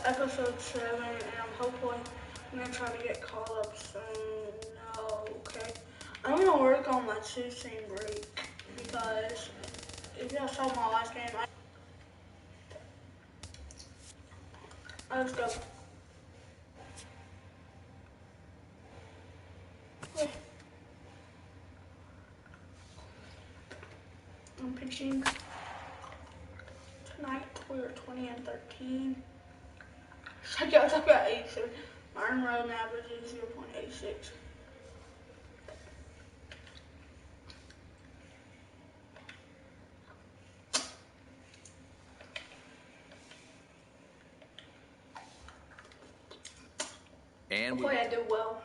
episode 7, and I'm gonna try to get caught up soon. No, okay. I'm gonna work on my 2-scene break because if y'all saw my last game, let's go. I'm pitching tonight. We are 20-13. Strikeouts, I've got 86. My earned run average is 0.86. And hopefully I do well.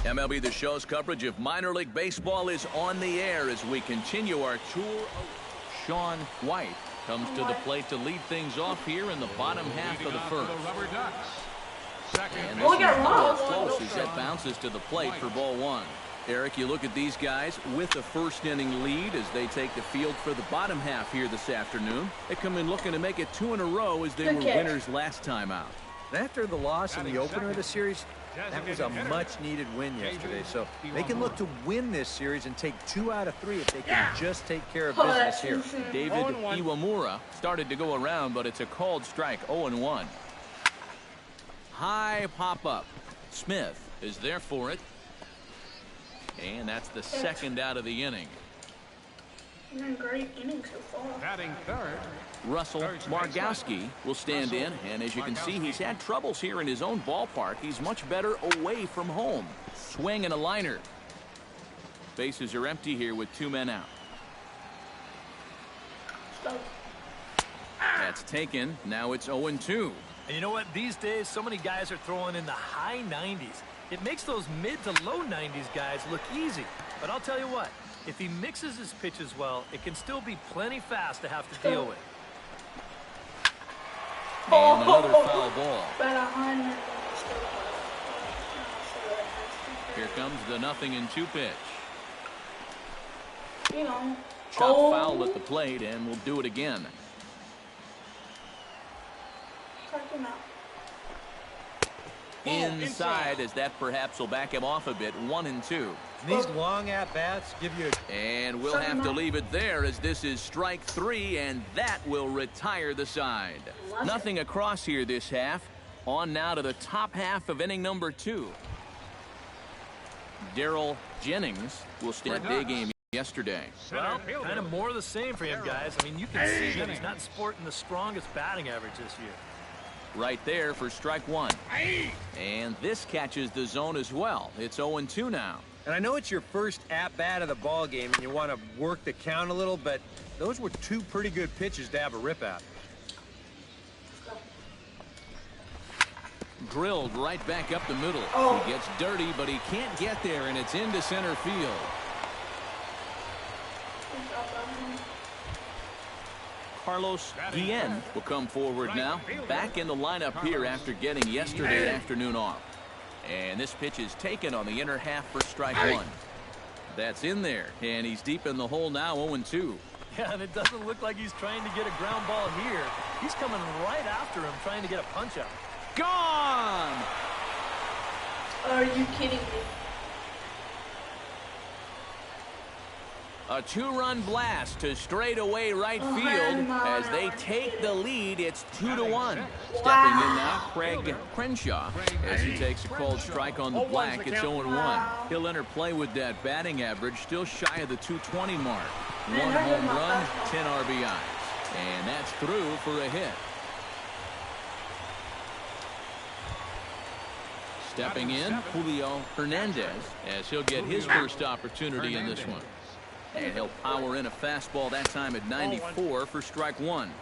MLB The Show's coverage of minor league baseball is on the air as we continue our tour. Sean White comes to the plate to lead things off here in the bottom half of the first. And this is close as that bounces to the plate for ball 1. Eric, you look at these guys with the first inning lead as they take the field for the bottom half here this afternoon. They come in looking to make it 2 in a row as they were winners last time out. After the loss in the opener of the series, that was a much-needed win yesterday. So they can look to win this series and take 2 out of 3 if they can just take care of business here. David Iwamura started to go around, but it's a called strike, 0-1. High pop-up. Smith is there for it. And that's the second out of the inning. Great inning so far. Batting third. Russell Margowski will stand in, and as you can see, he's had troubles here in his own ballpark. He's much better away from home. Swing and a liner. Bases are empty here with 2 men out. That's taken. Now it's 0-2. And you know what? These days, so many guys are throwing in the high 90s. It makes those mid to low 90s guys look easy. But I'll tell you what, if he mixes his pitches well, it can still be plenty fast to have to deal with. And another foul ball. Here comes the 0-2 pitch. Chop foul at the plate, and we'll do it again. Inside, as that perhaps will back him off a bit. 1-2. These long at-bats give you and we'll have to leave it there as this is strike 3, and that will retire the side. Nothing across here this half. On now to the top half of inning number 2. Darryl Jennings will stand day game yesterday. Well, kind of more of the same for him, guys. I mean, you can see that he's not sporting the strongest batting average this year. Right there for strike 1. And this catches the zone as well. It's 0-2 now. And I know it's your first at-bat of the ball game and you want to work the count a little, but those were 2 pretty good pitches to have a rip at. Drilled right back up the middle. He gets dirty, but he can't get there, and it's into center field. Carlos Guillen will come forward now. Back in the lineup here after getting yesterday afternoon off. And this pitch is taken on the inner half for strike 1. That's in there, and he's deep in the hole now, 0-2. Yeah, and it doesn't look like he's trying to get a ground ball here. He's coming right after him, trying to get a punch out. Gone! Are you kidding me? A 2-run blast to straightaway right field as they take the lead. It's 2-1. Stepping in now, Craig Crenshaw as he takes a called strike on the black. It's 0-1. He'll enter play with that batting average still shy of the 220 mark. 1 home run, 10 RBIs, and that's through for a hit. Stepping in, Julio Hernandez as he'll get his first opportunity in this one. And he'll power in a fastball that time at 94 for strike 1.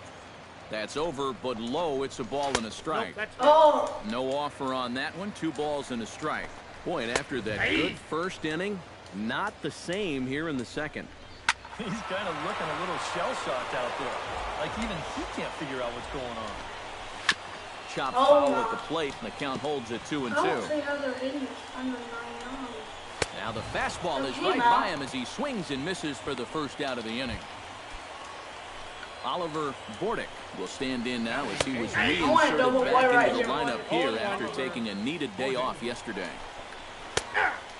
That's over, but low. It's a ball and a strike. No offer on that one. 2 balls and a strike. Boy, and after that good first inning, not the same here in the second. He's kind of looking a little shell-shocked out there. Like even he can't figure out what's going on. Chop foul at the plate, and the count holds at 2-2. Now the fastball is right by him as he swings and misses for the first out of the inning. Oliver Bordick will stand in now as he was reinserted back into the lineup here after taking a needed day off yesterday.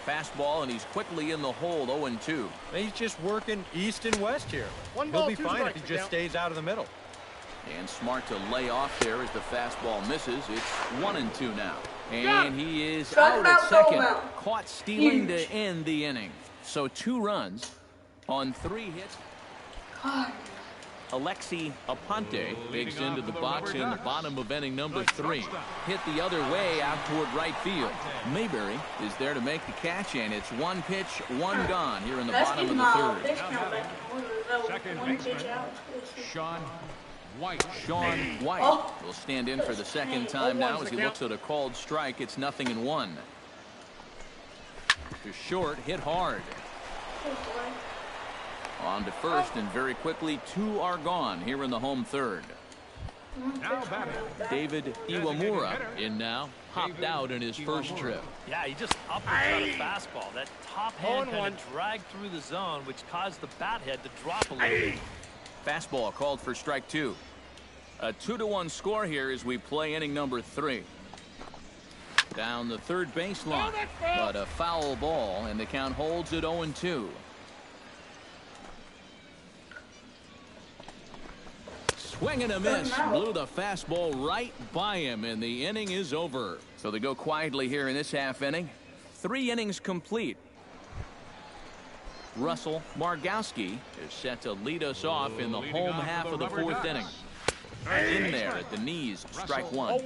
Fastball, and he's quickly in the hole, 0-2. He's just working east and west here. He'll be fine if he just stays out of the middle. And smart to lay off there as the fastball misses. It's 1-2 now. And he is out at second. Caught stealing to end the inning. So 2 runs on 3 hits. Alexi Aponte fakes into the box in the bottom of inning number 3. Hit the other way out toward right field. Mayberry is there to make the catch, and it's 1 pitch, 1 gone here in the bottom of the 3rd. Sean White. Will stand in for the 2nd time now as he looks at a called strike. It's 0-1. To short, hit hard. On to first, and very quickly 2 are gone here in the home 3rd. David Iwamura in now, hopped out in his first trip. Yeah, he just uppercut a fastball. That top hand kind of dragged through the zone, which caused the bat head to drop a little bit. Fastball called for strike 2. A 2-1 score here as we play inning number 3. Down the third baseline, but a foul ball, and the count holds at 0-2. Swing and a miss. Blew the fastball right by him, and the inning is over. So they go quietly here in this half inning. 3 innings complete. Russell Margowski is set to lead us off in the home half of the 4th inning. In there at the knees, strike 1.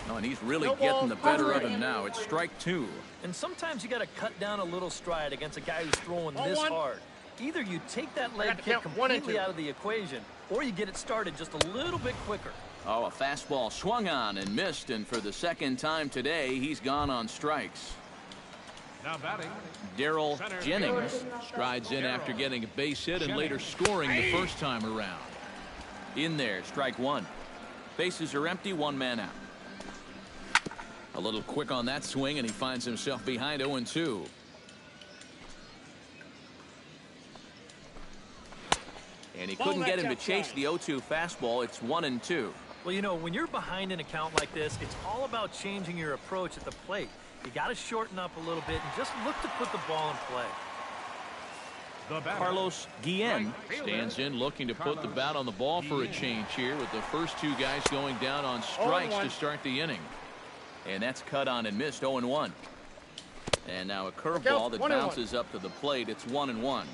Oh, and he's really getting the better of him now. It's strike 2. And sometimes you got to cut down a little stride against a guy who's throwing this hard. Either you take that leg kick completely out of the equation, or you get it started just a little bit quicker. Oh, a fastball swung on and missed, and for the 2nd time today, he's gone on strikes. Now batting, Darrell Jennings strides in after getting a base hit and later scoring the first time around. In there, strike 1. Bases are empty, 1 man out. A little quick on that swing, and he finds himself behind 0-2. And he couldn't get him to chase the 0-2 fastball. It's 1-2. Well, you know, when you're behind an account like this, it's all about changing your approach at the plate. You got to shorten up a little bit and just look to put the ball in play. Carlos Guillen stands in looking to put the bat on the ball for a change here, with the first 2 guys going down on strikes to start the inning. And that's cut on and missed, 0-1. And now a curveball that bounces up to the plate. It's 1-1.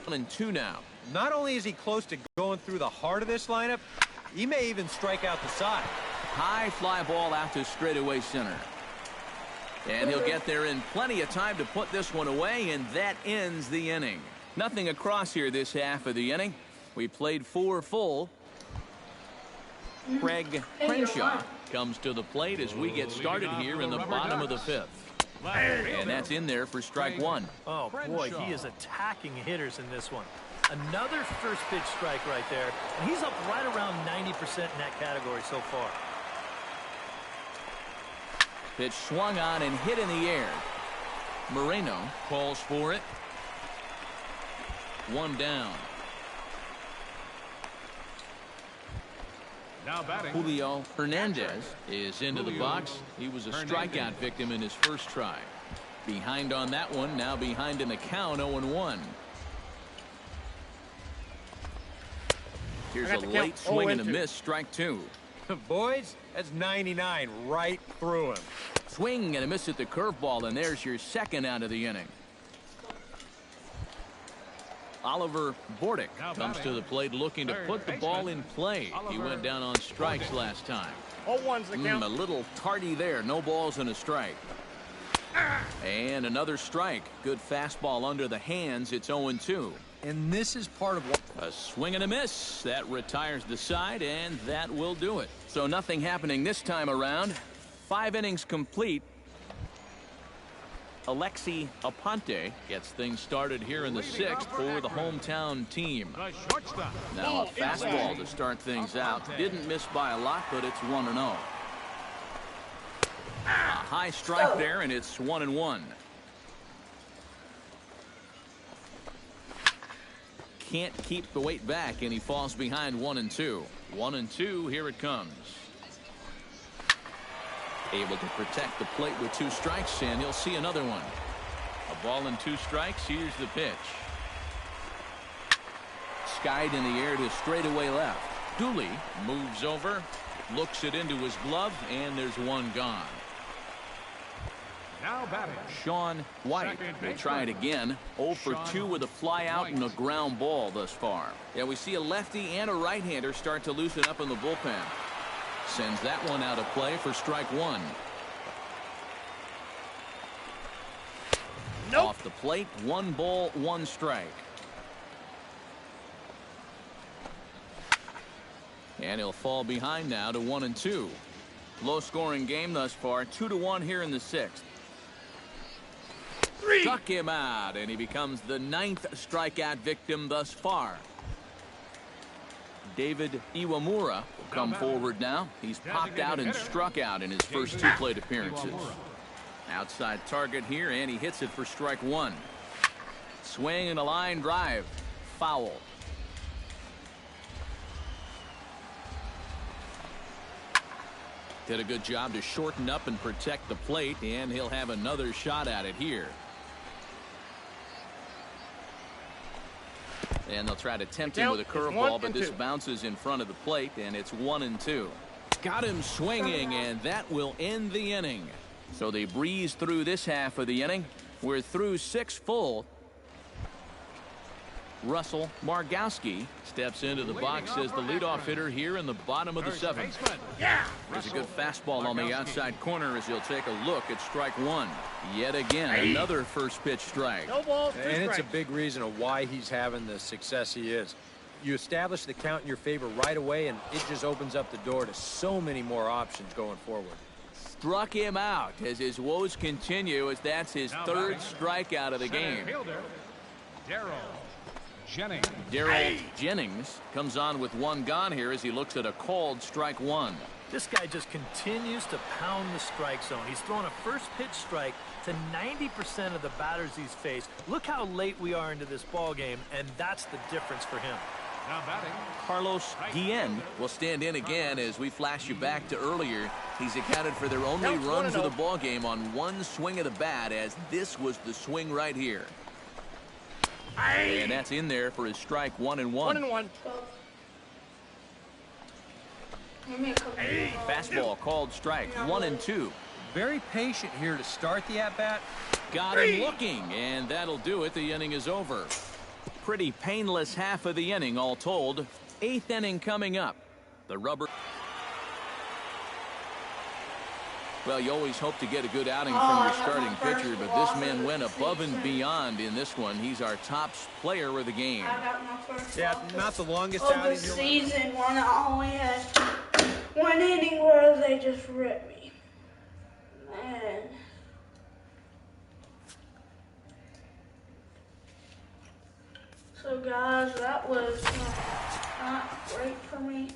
1-2 now. Not only is he close to going through the heart of this lineup, he may even strike out the side. High fly ball out to straightaway center. And he'll get there in plenty of time to put this one away, and that ends the inning. Nothing across here this half of the inning. We played 4 full. Craig Crenshaw comes to the plate as we get started here in the bottom of the 5th. And that's in there for strike 1. Oh, boy, he is attacking hitters in this one. Another first pitch strike right there, and he's up right around 90% in that category so far. Pitch swung on and hit in the air. Moreno calls for it. 1 down. now batting, Julio Hernandez is into the box. He was a strikeout victim in his first try. Behind on that one, now behind in the count, 0-1. Here's a late swing and a miss, strike 2. Boys, that's 99 right through him. Swing and a miss at the curveball, and there's your second out of the inning. Oliver Bordick comes to the plate looking to put the ball in play. He went down on strikes last time. A little tardy there. No balls and a strike. And another strike. Good fastball under the hands. It's 0-2. And this is part of what... A swing and a miss. That retires the side, and that will do it. So nothing happening this time around. 5 innings complete. Alexi Aponte gets things started here in the 6th for the hometown team. Now a fastball to start things out. Didn't miss by a lot, but it's 1-0. A high strike there, and it's 1-1. can't keep the weight back, and he falls behind 1-2. 1-2, here it comes. Able to protect the plate with 2 strikes, and he'll see another one. A ball and 2 strikes. Here's the pitch. Skied in the air to straightaway left. Dooley moves over, looks it into his glove, and there's one gone. Now batting, Sean White will try it again. 0 for 2 with a fly out and a ground ball thus far. Yeah, we see a lefty and a right-hander start to loosen up in the bullpen. Sends that one out of play for strike 1. Nope. Off the plate, 1 ball, 1 strike. And he'll fall behind now to 1-2. Low-scoring game thus far, 2-1 here in the 6th. Struck him out, and he becomes the 9th strikeout victim thus far. David Iwamura will come forward now. He's popped out and struck out in his first 2 plate appearances. Outside target here, and he hits it for strike 1. Swing and a line drive. Foul. Did a good job to shorten up and protect the plate, and he'll have another shot at it here. And they'll try to tempt him with a curveball, but this bounces in front of the plate, and it's 1-2. Got him swinging, and that will end the inning. So they breeze through this half of the inning. We're through 6 full. Russell Margowski steps into the box as the leadoff hitter here in the bottom of the 7th. There's a good fastball on the outside corner as he'll take a look at strike 1. Yet again, another first pitch strike. And it's a big reason of why he's having the success he is. You establish the count in your favor right away, and it just opens up the door to so many more options going forward. Struck him out as his woes continue, as that's his 3rd strikeout of the game. Darryl Jennings comes on with 1 gone here as he looks at a called strike 1. This guy just continues to pound the strike zone. He's thrown a first pitch strike to 90% of the batters he's faced. Look how late we are into this ball game, and that's the difference for him. now batting, Carlos Guillen will stand in again as we flash you back to earlier. He's accounted for their only runs of the ball game on 1 swing of the bat, as this was the swing right here. And that's in there for his strike 1-1. 1-1. Fastball called strike 1-2. Very patient here to start the at-bat. Got him looking, and that'll do it. The inning is over. Pretty painless half of the inning all told. 8th inning coming up. The rubber. Well, you always hope to get a good outing from your starting pitcher, but this man went above and beyond in this one. He's our top player of the game. Yeah, not the longest of outing. the season when I only had 1 inning where they just ripped me. Man. So guys, that was not great for me.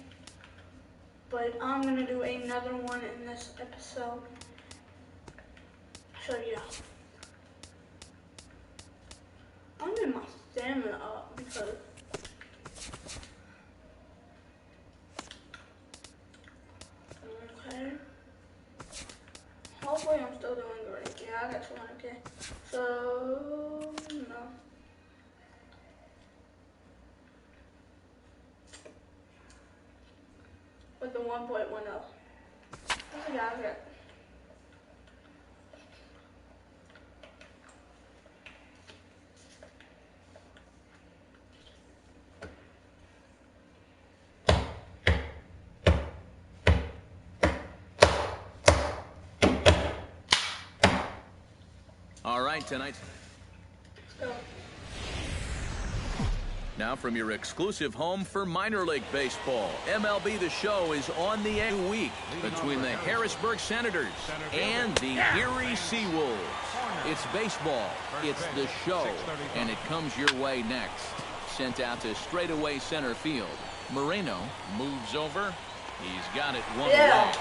But I'm going to do another one in this episode. So yeah. I'm getting my stamina up because okay. Hopefully I'm still doing great. Yeah, I got 200K. So no. With the 1.10. That's a guy here. All right, tonight. Let's go. Now from your exclusive home for minor league baseball, MLB The Show is on the week between the Harrisburg Senators and the Erie Seawolves. It's baseball, it's The Show, and it comes your way next. Sent out to straightaway center field. Moreno moves over. He's got it one away.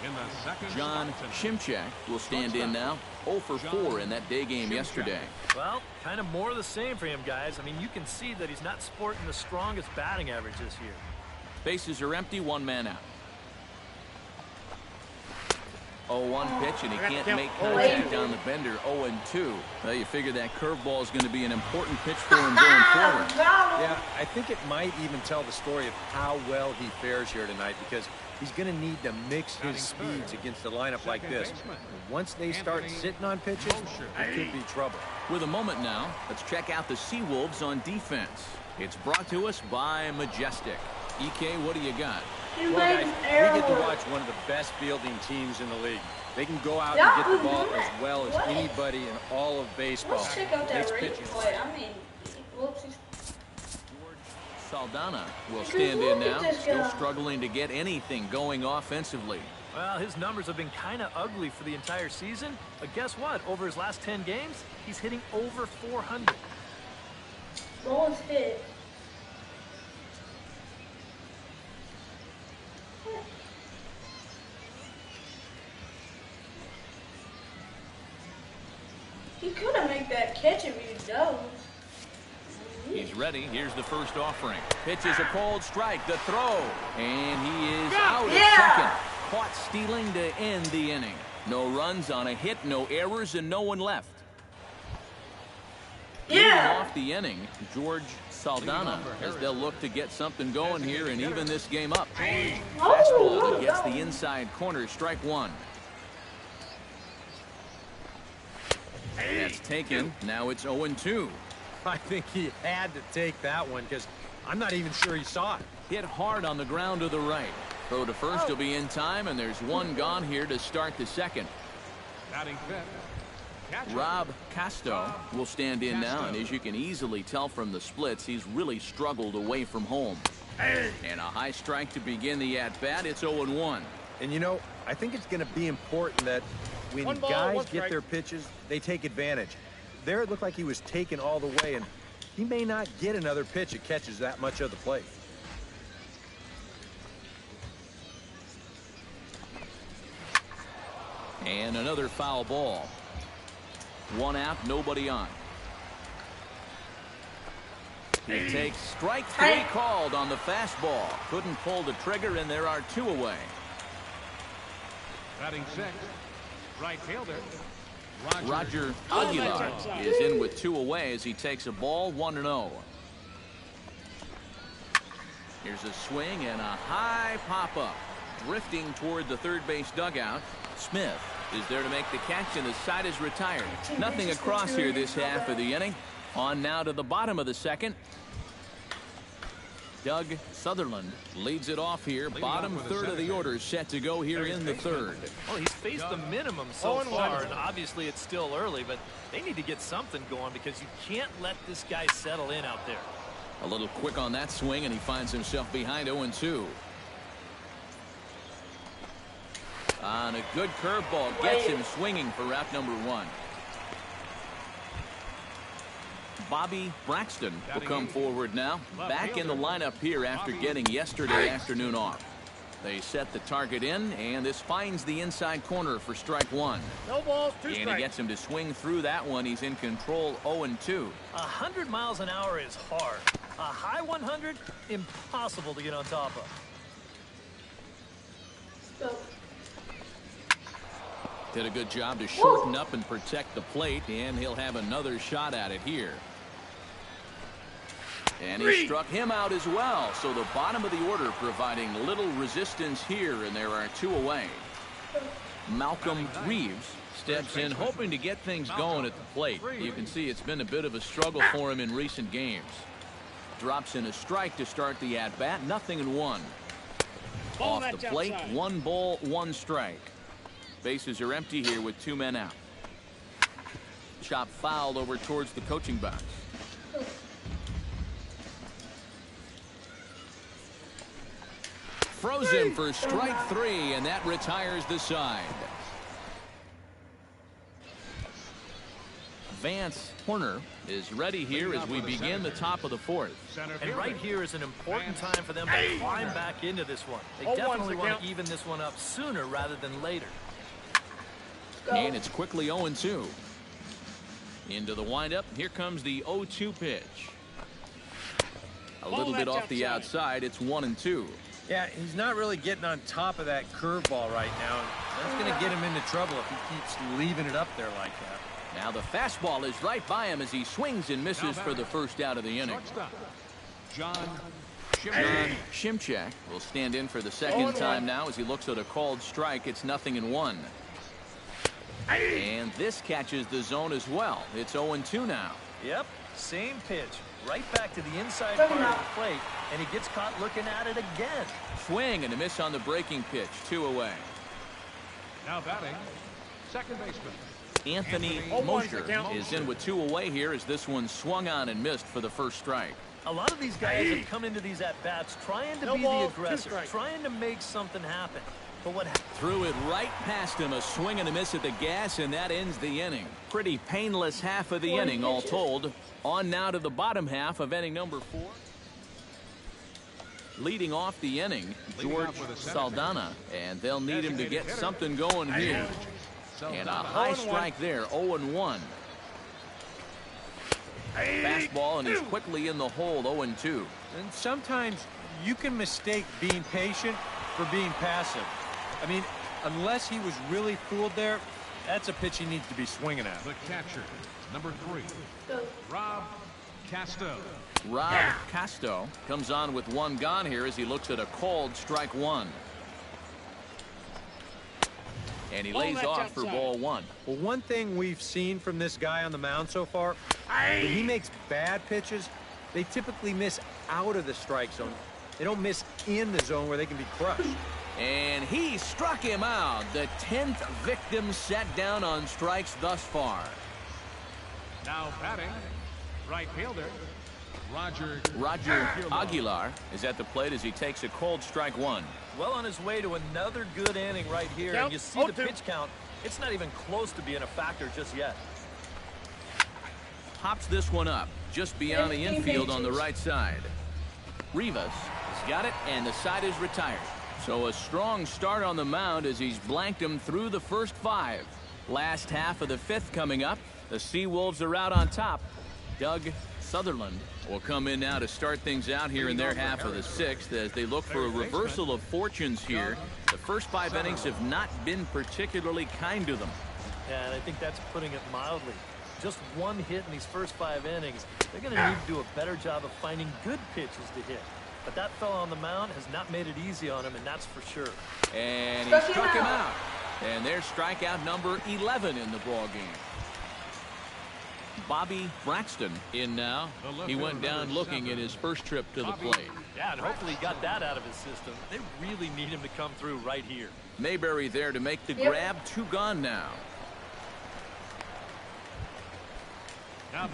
In the second John Shimchak will stand in now. 0 for 4 in that day game yesterday. Well, kind of more of the same for him, guys. I mean, you can see that he's not sporting the strongest batting average this year. Bases are empty, 1 man out. 0-1 pitch, and he can't make contact on the bender. 0-2. Well, you figure that curveball is going to be an important pitch for him going forward. Yeah, I think it might even tell the story of how well he fares here tonight, because he's going to need to mix his speeds against a lineup like this. And once they start sitting on pitches, it could be trouble. With a moment now, let's check out the Seawolves on defense. It's brought to us by Majestic. EK, what do you got? Well, guys, we get to watch one of the best fielding teams in the league. They can go out and get the ball as well as anybody in all of baseball. Let's check out that rate play. I mean, whoopsies. Saldana will stand in now, still struggling to get anything going offensively. Well, his numbers have been kind of ugly for the entire season, but guess what? Over his last 10 games, he's hitting over 400. Ball is hit. He could have made that catch if he dove. He's ready. Here's the first offering. Pitches a cold strike. The throw. And he is out at second. Caught stealing to end the inning. No runs on a hit, no errors, and no one left. Leading off the inning, George Saldana, as they'll look to get something going here and even this game up. Fastball that gets the inside corner. Strike 1. That's taken. Now it's 0-2. I think he had to take that one, because I'm not even sure he saw it. Hit hard on the ground to the right. Throw to first will be in time, and there's one gone here to start the second. Batting fifth. Rob Casto will stand in now, and as you can easily tell from the splits, he's really struggled away from home. And a high strike to begin the at-bat. It's 0-1. And you know, I think it's going to be important that when guys get their pitches, they take advantage. There it looked like he was taken all the way, and he may not get another pitch that catches that much of the plate. And another foul ball. 1 out, nobody on. He takes strike 3 called on the fastball. Couldn't pull the trigger, and there are 2 away. Batting sixth. Right fielder. Roger Aguilar is in with 2 away as he takes a ball. 1-0. Here's a swing and a high pop-up. Drifting toward the third base dugout. Smith is there to make the catch, and the side is retired. Nothing across here this half of the inning. On now to the bottom of the second. Doug Sutherland leads it off here. Bottom third of the order set to go here in the third. Well, he's faced the minimum so far, and obviously it's still early, but they need to get something going because you can't let this guy settle in out there. A little quick on that swing, and he finds himself behind 0-2. On a good curveball, gets him swinging for out number 1. Bobby Braxton will come forward now. Back in the lineup here after getting yesterday afternoon off. They set the target in, and this finds the inside corner for strike 1. No balls, 2 strikes. And he gets him to swing through that one. He's in control. 0-2. 100 miles an hour is hard. A high 100, impossible to get on top of. Did a good job to shorten up and protect the plate, and he'll have another shot at it here. And he struck him out as well. So the bottom of the order providing little resistance here, and there are 2 away. Malcolm Reeves steps in, hoping to get things going at the plate. You can see it's been a bit of a struggle for him in recent games. Drops in a strike to start the at-bat. 0-1. Off the plate, 1 ball, 1 strike. Bases are empty here with 2 men out. Chop fouled over towards the coaching box. Froze him for strike 3, and that retires the side. Vance Horner is ready here as we begin the top of the fourth. And right here is an important time for them to climb back into this one. They definitely want to even this one up sooner rather than later. And it's quickly 0-2. Into the windup. Here comes the 0-2 pitch. A little bit off the outside. It's 1-2. Yeah, he's not really getting on top of that curveball right now. That's going to get him into trouble if he keeps leaving it up there like that. Now the fastball is right by him as he swings and misses for the first out of the inning. John Shimchak will stand in for the second time now as he looks at a called strike. It's 0-1. And this catches the zone as well. It's 0-2 now. Yep, same pitch. Right back to the inside part of the plate, and he gets caught looking at it again. Swing and a miss on the breaking pitch. 2 away. Now batting, second baseman Anthony Mosher is in with 2 away here as this one swung on and missed for the first strike. A lot of these guys have come into these at-bats trying to be the aggressor, trying to make something happen. But what threw it right past him, a swing and a miss at the gas, and that ends the inning. Pretty painless half of the inning all told. On now to the bottom half of inning number 4. Leading off the inning, George Saldana, and they'll need him to get something going here. And a high strike there, 0-1. Fastball, and he's quickly in the hole, 0-2. And sometimes you can mistake being patient for being passive. I mean, unless he was really fooled there, that's a pitch he needs to be swinging at. The catcher, number 3, Rob Casto. Rob Casto comes on with 1 gone here as he looks at a called strike 1. And he lays off for ball 1. Well, one thing we've seen from this guy on the mound so far, when he makes bad pitches, they typically miss out of the strike zone. They don't miss in the zone where they can be crushed. And he struck him out. The 10th victim set down on strikes thus far. Now batting, right fielder, Roger Aguilar is at the plate as he takes a cold strike 1. Well on his way to another good inning right here. And you see the pitch count. It's not even close to being a factor just yet. Pops this one up just beyond the infield on the right side. Rivas has got it, and the side is retired. So a strong start on the mound as he's blanked him through the first 5. Last half of the 5th coming up. The Seawolves are out on top. Doug Sutherland will come in now to start things out here in their half of the 6th as they look for a reversal of fortunes here. The first 5 innings have not been particularly kind to them. Yeah, and I think that's putting it mildly. Just 1 hit in these first 5 innings. They're going to need to do a better job of finding good pitches to hit. But that fella on the mound has not made it easy on him, and that's for sure. And he struck him out. And there's strikeout number 11 in the ball game. Bobby Braxton in now. He went down looking at his first trip to the plate. Yeah, and hopefully he got that out of his system. They really need him to come through right here. Mayberry there to make the grab. 2 gone now.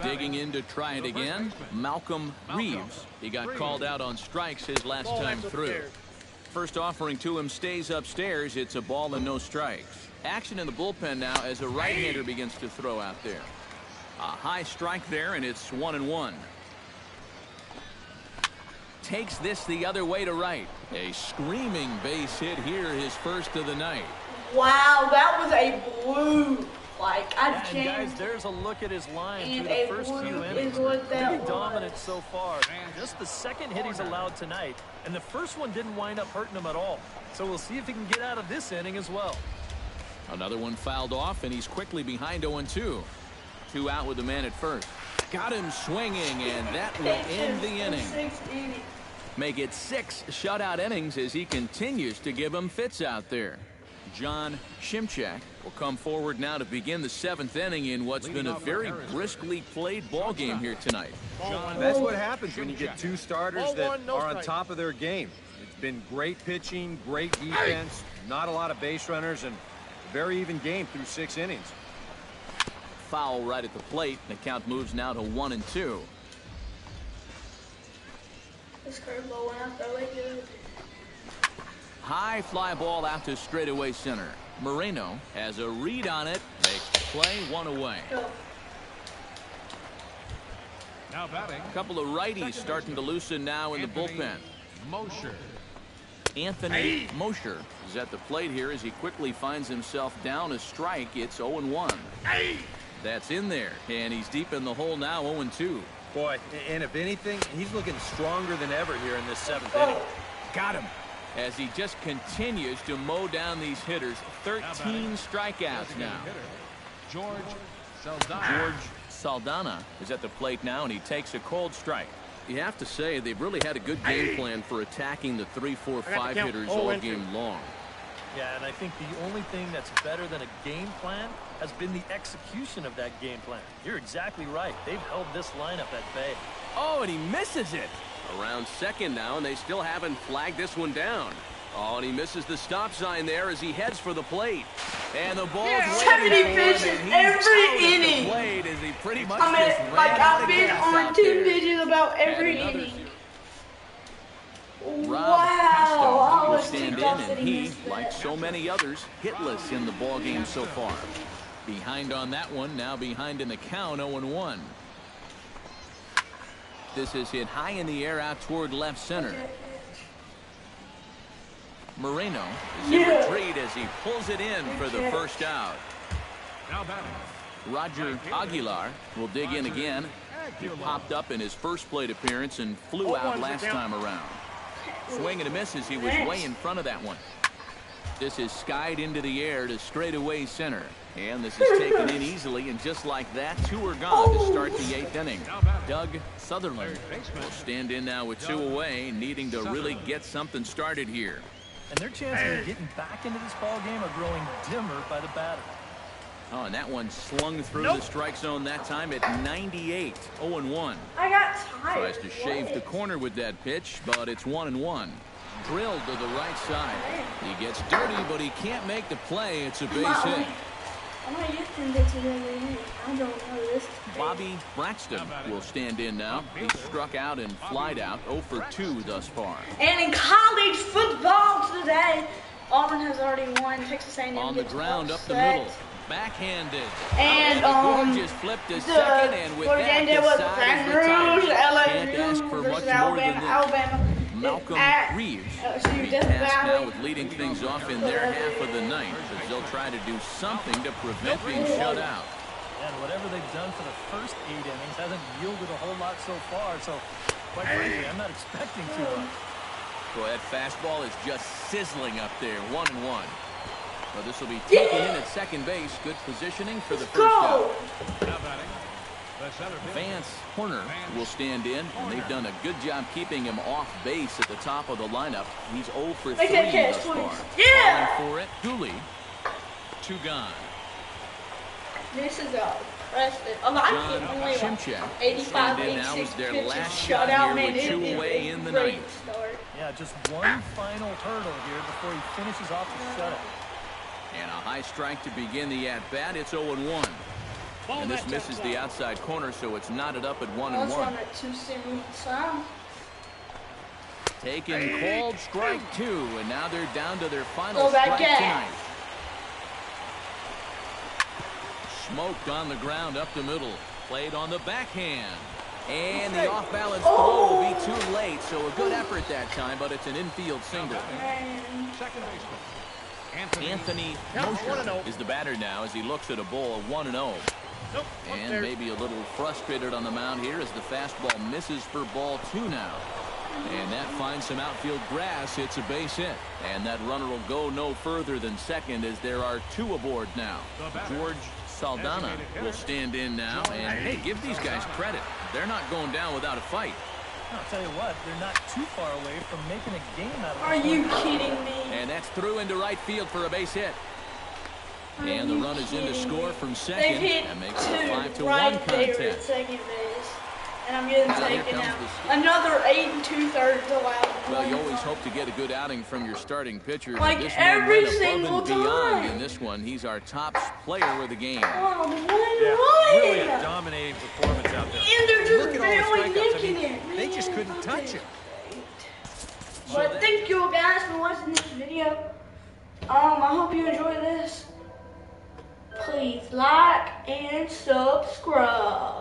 Digging in to try it again, Malcolm Reeves. He got called out on strikes his last time through. First offering to him stays upstairs. It's a ball and no strikes. Action in the bullpen now as a right-hander begins to throw out there. A high strike there, and it's 1-1. Takes this the other way to right. A screaming base hit here, his first of the night. Wow, that was a blue. Like, and guys, there's a look at his line through the first few innings. Pretty dominant so far. Just the second hit he's allowed tonight, and the first one didn't wind up hurting him at all. So we'll see if he can get out of this inning as well. Another one fouled off, and he's quickly behind 0-2. 2 out with the man at first. Got him swinging, and that will end the inning. Make it 6 shutout innings as he continues to give him fits out there. John Shimchak will come forward now to begin the 7th inning in what's been a very briskly played ball game here tonight. That's what happens when you get 2 starters that are on top of their game. It's been great pitching, great defense, not a lot of base runners, and a very even game through 6 innings. Foul right at the plate. The count moves now to 1-2. This curveball went out really good. High fly ball out to straightaway center. Moreno has a read on it. Makes the play, 1 away. Now batting. A couple of righties starting to loosen now in the bullpen. Mosher. Anthony Mosher is at the plate here as he quickly finds himself down a strike. It's 0-1. That's in there, and he's deep in the hole now, 0-2. Boy, and if anything, he's looking stronger than ever here in this 7th inning. Got him. As he just continues to mow down these hitters. 13 strikeouts now. George Saldana. George Saldana is at the plate now, and he takes a cold strike. You have to say they've really had a good game plan for attacking the 3, 4, 5 hitters all game long. Yeah, and I think the only thing that's better than a game plan has been the execution of that game plan. You're exactly right. They've held this lineup at bay. Oh, and he misses it. Around second now, and they still haven't flagged this one down. Oh, and he misses the stop sign there as he heads for the plate. And the ball's 70 pitches every inning. Plate as he pretty much I've been on 2 videos about every inning. Wow, will stand in, and he, like so many others, hitless in the ball game so far. Behind on that one, now behind in the count, 0-1. This is hit high in the air out toward left center. Moreno is in retreat as he pulls it in for the first out. Now batting. Roger Aguilar will dig in again. He popped up in his first plate appearance and flew out last time around. Swing and a miss as he was way in front of that one. This is skied into the air to straightaway center. And this is taken in easily, and just like that, 2 are gone to start the 8th inning. Doug Sutherland will stand in now with 2 away, needing to really get something started here. And their chances of getting back into this ball game are growing dimmer by the batter. Oh, and that one slung through the strike zone that time at 98. 0-1. I got tired. Tries to shave the corner with that pitch, but it's 1-1. Drilled to the right side. He gets dirty, but he can't make the play. It's a base hit. I don't know this. Bobby Braxton will stand in now. He struck out and flied out 0 for 2 thus far. And in college football today, Auburn has already won. Texas A&M on the ground up the upset. middle. Backhanded. And Gorgeous flipped to second, and with that, Baton Rouge, can't ask for much more than this. Alabama. Malcolm Reeves tasked now with leading things off in their half of the ninth, as they'll try to do something to prevent being shut out. And whatever they've done for the first 8 innings hasn't yielded a whole lot so far, so quite frankly, I'm not expecting too much. So that fastball is just sizzling up there, 1-1. Well, this will be taken in at second base. Good positioning for the first out. Now batting. The center field. Vance Horner will stand in, and they've done a good job keeping him off base at the top of the lineup. He's 0 for 3 thus far. Yeah. Calling for it, Dooley. 2 gone. This is a John Shimchak 85, in now 86 as their pitches last shut shot out, here man. with 2 away in the Great ninth. start. Yeah, just one final hurdle here before he finishes off the shutout. And a high strike to begin the at-bat. It's 0-1. And this misses the outside corner, so it's knotted up at 1-1. Taking called strike 2, and now they're down to their final strike tonight. Smoked on the ground up the middle. Played on the backhand. And the off-balance throw will be too late, so a good effort that time, but it's an infield single. Second baseman. Anthony Mosher is the batter now as he looks at a ball 1-0. And maybe a little frustrated on the mound here as the fastball misses for ball 2 now. And that finds some outfield grass. It's a base hit. And that runner will go no further than second as there are 2 aboard now. George Saldana will stand in now. And hey, give these guys credit. They're not going down without a fight. I'll tell you what, they're not too far away from making a game out of it. Are you kidding me? And that's through into right field for a base hit. And the run is in to score from second. And makes it a 5-1 right there contest. at second base. And I'm getting taken out. Another 8 2/3 allowed. Well, you always hope to get a good outing from your starting pitcher. Like This man every went above single and beyond time. in this one. He's our top player of the game. Oh, Really a dominating performance out there. And they're just Look at all the barely strikeouts. I nicking mean, it. they just couldn't touch it. But thank you guys for watching this video. I hope you enjoy this. Please like and subscribe.